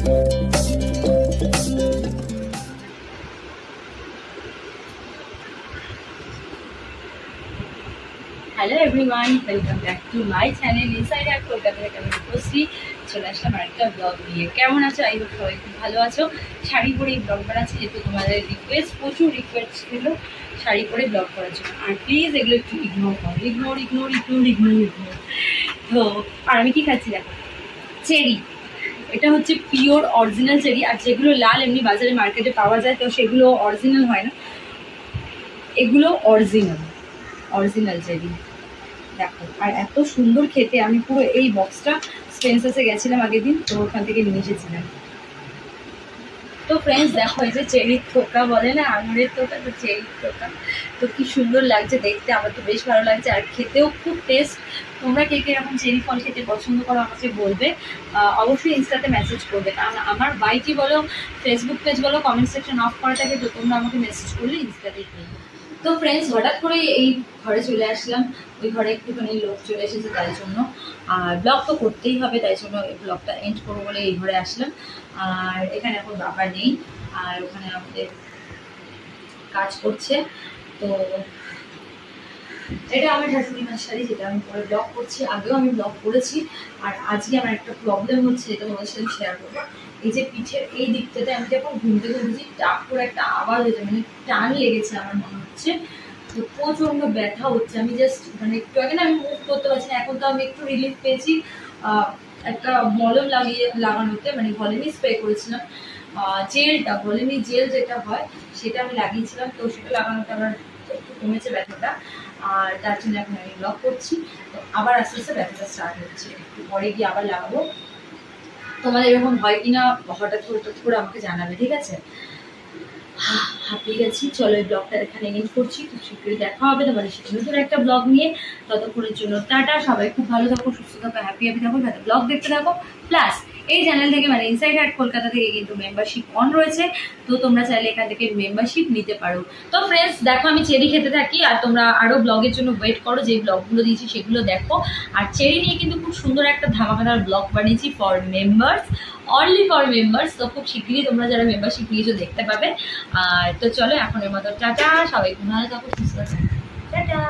Hello everyone, welcome back to my channel inside out Kolkata থেকে আমি রূপশ্রী চলে আসলাম আরেকটা ব্লগ নিয়ে। কেমন আছো? আই হোপ সবাই খুব ভালো আছো। শাড়ি পরে এই ব্লগ বানাচ্ছি যেহেতু তোমাদের রিকোয়েস্ট, প্রচুর রিকোয়েস্ট ছিল শাড়ি পরে ব্লগ করার জন্য। আর প্লিজ এগুলো একটু ইগনোর করো, ignore ignore ignore ignore ignore. তো আর আমি কি খাচ্ছি দেখো, চেরি। এটা হচ্ছে পিওর অরিজিনাল চেরি। আর যেগুলো লাল এমনি বাজারে মার্কেটে পাওয়া যায় তো সেগুলো অরিজিনাল হয় না, এগুলো অরিজিনাল অরিজিনাল চেরি। দেখো আর এত সুন্দর খেতে। আমি পুরো এই বক্সটা স্পেন্সার্সে গেছিলাম আগের দিন, তো ওখান থেকে নিয়ে এসেছিলাম। তো ফ্রেন্ডস দেখো, এই যে চেরির থোকা বলে না, আঙুরের থোকা, তো চেরির থোকা তো কি সুন্দর লাগছে দেখতে। আমার তো বেশ ভালো লাগছে আর খেতেও খুব টেস্ট। তোমরা কে কে এরকম চেরি ফল খেতে পছন্দ করো আমাকে বলবে, অবশ্যই ইনস্টাতে মেসেজ করবে। কারণ আমার বাইটি বলো, ফেসবুক পেজ বলো, কমেন্ট সেকশন অফ করা থাকে, তো তোমরা আমাকে মেসেজ করলে ইনস্টাতেই করবে। তো ফ্রেন্ডস হঠাৎ করে এই ঘরে চলে আসলাম, ওই ঘরে একটুখানি লোক চলে এসেছে তাই জন্য। আর ব্লগ তো করতেই হবে, তাই জন্য এই ব্লগটা এন্ড করবো বলে এই ঘরে আসলাম। আর এখানে এখন বাবা নেই, আর ওখানে আমাদের কাজ করছে। তো এটা আমার শাশুড়ি মার শাড়ি, যেটা আমি পরে ব্লগ করছি। আগেও আমি ব্লগ করেছি। আর আজকে আমার একটা প্রবলেম হচ্ছে, যেটা তোমাদের সাথে শেয়ার করবো। এই যে পিঠের এই দিকটাতে আমি যখন ঘুমতে ঘুমছি টাক করে একটা আওয়াজ হয়েছে, মানে টান লেগেছে আমার মনে হচ্ছে। তো প্রচন্ড ব্যথা হচ্ছে। আমি জাস্ট মানে একটু আগে না আমি মুভ করতে পারছি না। এখন তো আমি একটু রিলিফ পেয়েছি একটা মলম লাগানোতে, মানে ভলিনি স্প্রে করেছিলাম। জেলটা ভলিনি জেল যেটা হয় সেটা আমি লাগিয়েছিলাম, তো সেটা লাগানোতে আমার একটু কমেছে ব্যথাটা। আর তার জন্য এখন আমি ব্লগ করছি। তো আবার আস্তে আস্তে ব্যথাটা স্টার্ট হচ্ছে, একটু পরে গিয়ে আবার লাগাবো। তোমাদের এরকম হয় কিনা হঠাৎ করে আমাকে জানাবে, ঠিক আছে? হাঁপিয়ে গেছি। চলো এই ব্লগটা এখানে এন্ড করছি। খুব শীঘ্রই দেখা হবে তোমাদের সাথে নতুন একটা ব্লগ নিয়ে। ততক্ষণের জন্য টাটা। সবাই খুব ভালো থাকো, সুস্থ থাকো, হ্যাপি থাকো, সাথে ব্লগ দেখতে থাকো। প্লাস এই চ্যানেল থেকে মানে ইনসাইড আউট কলকাতা থেকে কিন্তু মেম্বারশিপ অন রয়েছে, তো তোমরা চাইলে এখান থেকে মেম্বারশিপ নিতে পারো। তো ফ্রেন্ডস দেখো, আমি চেরি খেতে থাকি আর তোমরা আরো ব্লগের জন্য ওয়েট করো, যে ব্লগগুলো দিয়েছি সেগুলো দেখো। আর চেরি নিয়ে কিন্তু খুব সুন্দর একটা ধামাকাদার ব্লগ বানিয়েছি for members, only for members. তো খুব শীঘ্রই তোমরা যারা মেম্বারশিপ নিয়েছো দেখতে পাবে। আর তো চলো এখনের মতো টাটা। সবাই খুব ভালো থাকো, সুস্থ থাকো, টাটা।